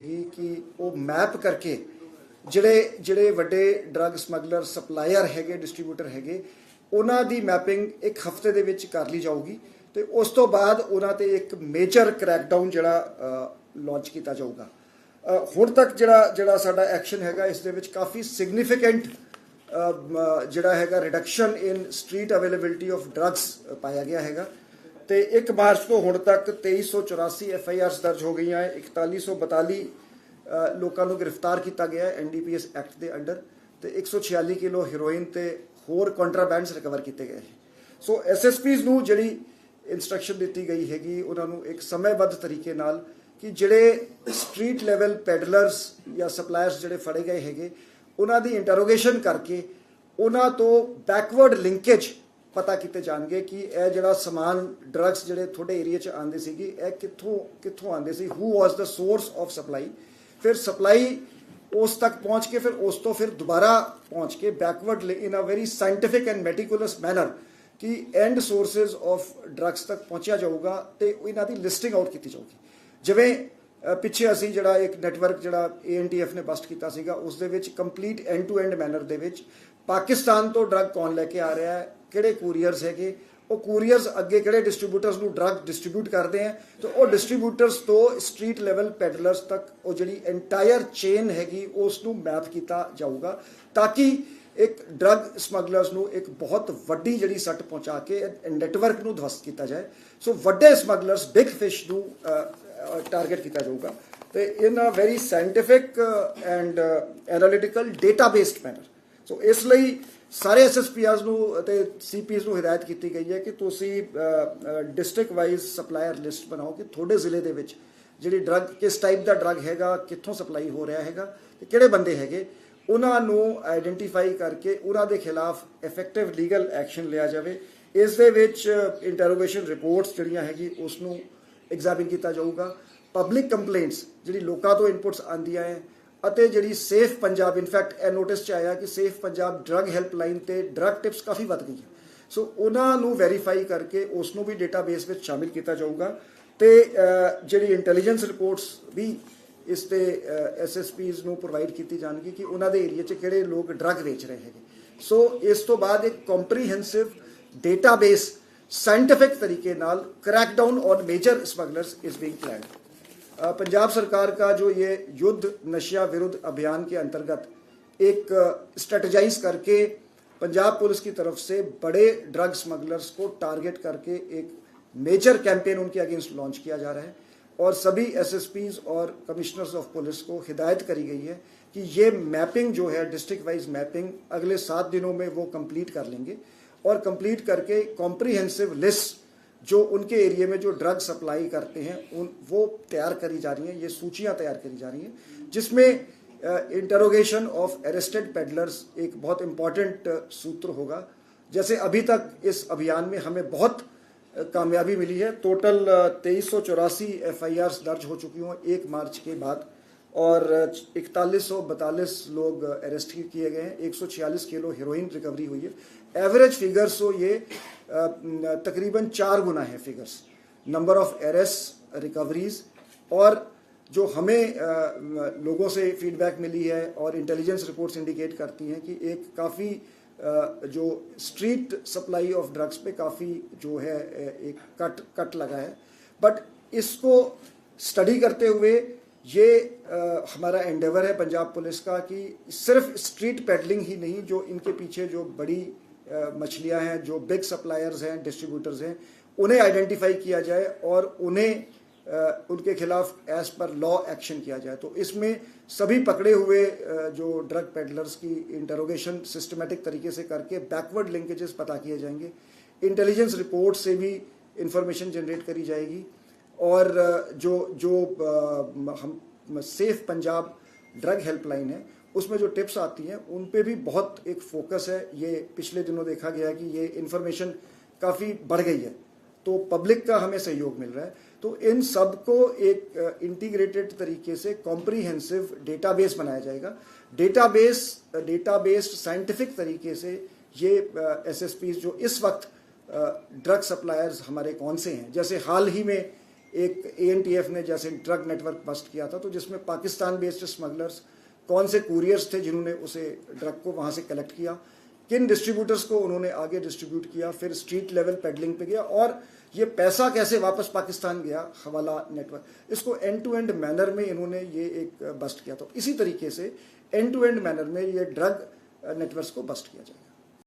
कि वो मैप करके ਜਿਹੜੇ ਜਿਹੜੇ ਵੱਡੇ ਡਰੱਗ ਸਮਗਲਰ ਸਪਲਾਇਰ ਹੈਗੇ ਡਿਸਟ੍ਰੀਬਿਊਟਰ ਹੈਗੇ ਉਹਨਾਂ ਦੀ ਮੈਪਿੰਗ ਇੱਕ ਹਫਤੇ ਦੇ ਵਿੱਚ ਕਰ ਲਈ ਜਾਊਗੀ ਤੇ ਉਸ ਤੋਂ ਬਾਅਦ ਉਹਨਾਂ ਤੇ ਇੱਕ ਮੇਜਰ ਕ੍ਰੈਕਡਾਊਨ ਜਿਹੜਾ ਲਾਂਚ ਕੀਤਾ ਜਾਊਗਾ। ਹੁਣ ਤੱਕ ਜਿਹੜਾ ਸਾਡਾ ਐਕਸ਼ਨ ਹੈਗਾ ਇਸ ਦੇ ਵਿੱਚ ਕਾਫੀ ਸਿਗਨੀਫੀਕੈਂਟ ਜਿਹੜਾ ਹੈਗਾ reduction in street availability of drugs ਪਾਇਆ ਗਿਆ ਹੈਗਾ ਤੇ 1 ਮਾਰਚ ਤੋਂ ਹੁਣ ਤੱਕ 2384 FIRs ਦਰਜ ਹੋ ਗਈਆਂ ਹੈ। 4142 ਲੋਕਾਂ ਨੂੰ ਗ੍ਰਿਫਤਾਰ ਕੀਤਾ ਗਿਆ ਹੈ NDPS ਐਕਟ ਦੇ ਅੰਡਰ ਤੇ 146 ਕਿਲੋ ਹੈਰੋਇਨ ਤੇ ਹੋਰ ਕੰਟਰਾਬੈਂਡਸ ਰਿਕਵਰ ਕੀਤੇ ਗਏ ਹੈ। ਸੋ SSPs ਨੂੰ ਜਿਹੜੀ ਇੰਸਟਰਕਸ਼ਨ ਦਿੱਤੀ ਗਈ ਹੈਗੀ ਉਹਨਾਂ ਨੂੰ ਇੱਕ ਸਮੇਂਬੱਧ ਤਰੀਕੇ ਨਾਲ ਕਿ ਜਿਹੜੇ ਸਟਰੀਟ ਲੈਵਲ ਪੈਡਲਰਸ ਜਾਂ ਸਪਲਾਇਰਸ ਜਿਹੜੇ ਫੜੇ ਗਏ ਹੈਗੇ ਉਹਨਾਂ ਦੀ ਇੰਟਰੋਗੇਸ਼ਨ ਕਰਕੇ ਉਹਨਾਂ ਤੋਂ ਬੈਕਵਰਡ ਲਿੰਕੇਜ ਪਤਾ ਕੀਤੇ ਜਾਣਗੇ ਕਿ ਇਹ ਜਿਹੜਾ ਸਮਾਨ ਡਰੱਗਸ ਜਿਹੜੇ ਤੁਹਾਡੇ ਏਰੀਆ 'ਚ ਆਉਂਦੇ ਸੀਗੇ ਇਹ ਕਿੱਥੋਂ ਆਉਂਦੇ ਸੀ, ਹੂ ਵਾਸ ਦਾ ਸੋਰਸ ਆਫ ਸਪਲਾਈ। फिर सप्लाई उस तक पहुँच के फिर उस तो फिर दोबारा पहुँच के backward in a very scientific and meticulous manner कि एंड सोर्सेज ऑफ ड्रग्स तक पहुँचा जाऊगा तो इन्हों की लिस्टिंग आउट की जाऊगी। जिवें पिछे असी जिहड़ा एक नैटवर्क जिहड़ा ANTF ने बस्ट किया सीगा उस दे विच complete end to end manner दे विच पाकिस्तान तो ड्रग कौन लैके आ रहा है, किहड़े कूरीयर्स हैगे, वो कूरीयर्स अगे किहड़े डिस्ट्रीब्यूटर्स नूं ड्रग डिस्ट्रीब्यूट करते हैं तो वो डिस्ट्रीब्यूटर्स तो स्ट्रीट लैवल पैडलर्स तक वो जिहड़ी एंटायर चेन हैगी उस नूं मैप किया जाऊगा ताकि एक ड्रग समगलर्स नूं एक बहुत वड्डी जिहड़ी सट पहुँचा के नैटवर्क नूं ध्वस्त किया जाए। सो वड्डे समगलर्स बिग फिश नूं टारगेट किया जाऊगा तो in a very scientific and analytical data based manner. So इसलिए सारे SSPs ਨੂੰ ਅਤੇ CPs ਨੂੰ ਹਦਾਇਤ ਕੀਤੀ ਗਈ ਹੈ ਕਿ ਤੁਸੀਂ ਡਿਸਟ੍ਰਿਕਟ ਵਾਈਜ਼ ਸਪਲਾਇਰ ਲਿਸਟ ਬਣਾਓ ਕਿ ਤੁਹਾਡੇ ਜ਼ਿਲ੍ਹੇ ਦੇ ਵਿੱਚ ਜਿਹੜੀ ਡਰੱਗ ਕਿਸ ਟਾਈਪ ਦਾ ਡਰੱਗ ਹੈਗਾ, ਕਿੱਥੋਂ ਸਪਲਾਈ ਹੋ ਰਿਹਾ ਹੈਗਾ ਤੇ ਕਿਹੜੇ ਬੰਦੇ ਹੈਗੇ, ਉਹਨਾਂ ਨੂੰ ਆਈਡੈਂਟੀਫਾਈ ਕਰਕੇ ਉਹਨਾਂ ਦੇ ਖਿਲਾਫ ਇਫੈਕਟਿਵ ਲੀਗਲ ਐਕਸ਼ਨ ਲਿਆ ਜਾਵੇ। ਇਸ ਦੇ ਵਿੱਚ ਇੰਟਰੋਗੇਸ਼ਨ ਰਿਪੋਰਟਸ ਜਿਹੜੀਆਂ ਹੈਗੀ ਉਸ ਨੂੰ ਐਗਜ਼ਾਮਿਨ ਕੀਤਾ ਜਾਊਗਾ। ਪਬਲਿਕ ਕੰਪਲੇਂਟਸ ਜਿਹੜੀ ਲੋਕਾਂ ਤੋਂ ਇਨਪੁਟਸ ਆਉਂਦੀਆਂ ਹੈ ਅਤੇ ਜਿਹੜੀ ਸੇਫ ਪੰਜਾਬ ਇਨਫੈਕਟ ਇਹ ਨੋਟਿਸ 'ਚ ਆਇਆ ਕਿ ਸੇਫ ਪੰਜਾਬ ਡਰੱਗ ਹੈਲਪਲਾਈਨ ਤੇ ਡਰੱਗ ਟਿਪਸ ਕਾਫੀ ਵੱਧ ਗਈ ਹੈ। ਸੋ ਉਹਨਾਂ ਨੂੰ ਵੈਰੀਫਾਈ ਕਰਕੇ ਉਸ ਨੂੰ ਵੀ ਡੇਟਾਬੇਸ ਵਿੱਚ ਸ਼ਾਮਿਲ ਕੀਤਾ ਜਾਊਗਾ ਤੇ ਜਿਹੜੀ ਇੰਟੈਲੀਜੈਂਸ ਰਿਪੋਰਟਸ ਵੀ ਇਸ ਤੇ SSPs ਨੂੰ ਪ੍ਰੋਵਾਈਡ ਕੀਤੀ ਜਾਣਗੀ ਕਿ ਉਹਨਾਂ ਦੇ ਏਰੀਆ 'ਚ ਕਿਹੜੇ ਲੋਕ ਡਰੱਗ ਵੇਚ ਰਹੇ ਹੈਗੇ। ਸੋ ਇਸ ਤੋਂ ਬਾਅਦ ਇੱਕ ਕੰਪਰੀਹੈਂਸਿਵ ਡੇਟਾਬੇਸ ਸਾਇੰਟਿਫਿਕ ਤਰੀਕੇ ਨਾਲ crackdown on major smugglers is being planned. Punjab सरकार का जो ये युद्ध नशा विरुद्ध अभियान के अंतर्गत एक स्ट्रेटजाइज करके पंजाब पुलिस की तरफ से बड़े ड्रग स्मगलर्स को टारगेट करके एक मेजर कैंपेन उनके अगेंस्ट लॉन्च किया जा रहा है और सभी SSPs और कमिश्नर्स ऑफ पुलिस को हिदायत करी गई है कि ये मैपिंग जो है डिस्ट्रिक्ट वाइज मैपिंग अगले 7 दिनों में वो कंप्लीट कर लेंगे और कंप्लीट करके कॉम्प्रीहेंसिव लिस्ट जो उनके एरिया में जो ड्रग सप्लाई करते हैं वो तैयार करी जा रही हैं, ये सूचियाँ तैयार करी जा रही हैं जिसमें इंटरोगेशन ऑफ अरेस्टेड पेडलर्स एक बहुत इम्पॉर्टेंट सूत्र होगा। जैसे अभी तक इस अभियान में हमें बहुत कामयाबी मिली है। टोटल 2384 FIRs दर्ज हो चुकी हों 1 मार्च के बाद और 4142 लोग अरेस्ट किए गए हैं। 146 किलो हेरोइन रिकवरी हुई है। एवरेज फिगर्स तो ये तकरीबन 4 गुना है figures, number of arrest recoveries और जो हमें लोगों से फीडबैक मिली है और इंटेलिजेंस रिपोर्ट्स इंडिकेट करती हैं कि एक काफ़ी जो स्ट्रीट सप्लाई ऑफ ड्रग्स पे काफ़ी जो है एक कट लगा है। बट इसको स्टडी करते हुए ये हमारा एंडेवर है पंजाब पुलिस का कि सिर्फ स्ट्रीट पेडलिंग ही नहीं, जो इनके पीछे जो बड़ी मछलियां हैं, जो बिग सप्लायर्स हैं, डिस्ट्रीब्यूटर्स हैं, उन्हें आइडेंटिफाई किया जाए और उन्हें उनके खिलाफ एज पर लॉ एक्शन किया जाए। तो इसमें सभी पकड़े हुए जो ड्रग पेडलर्स की इंटरोगेशन सिस्टमेटिक तरीके से करके बैकवर्ड लिंकेजेस पता किए जाएंगे। इंटेलिजेंस रिपोर्ट से भी इंफॉर्मेशन जनरेट करी जाएगी और जो हम सेफ पंजाब ड्रग हेल्पलाइन है उसमें जो टिप्स आती हैं उन पे भी बहुत एक फोकस है। ये पिछले दिनों देखा गया कि ये इन्फॉर्मेशन काफ़ी बढ़ गई है तो पब्लिक का हमें सहयोग मिल रहा है। तो इन सब को एक इंटीग्रेटेड तरीके से कॉम्प्रीहेंसिव डेटाबेस बनाया जाएगा। डेटाबेस्ड साइंटिफिक तरीके से ये SSPs जो इस वक्त ड्रग सप्लायर्स हमारे कौन से हैं, जैसे हाल ही में एक ANTF ने जैसे ड्रग नेटवर्क बस्ट किया था, तो जिसमें पाकिस्तान बेस्ड स्मगलर्स, कौन से कुरियर्स थे जिन्होंने उसे ड्रग को वहाँ से कलेक्ट किया, किन डिस्ट्रीब्यूटर्स को उन्होंने आगे डिस्ट्रीब्यूट किया, फिर स्ट्रीट लेवल पेडलिंग पे गया, और ये पैसा कैसे वापस पाकिस्तान गया, हवाला नेटवर्क, इसको एंड टू एंड मैनर में इन्होंने ये एक बस्ट किया। तो इसी तरीके से एंड टू एंड मैनर में ये ड्रग नेटवर्क्स को बस्ट किया जाए।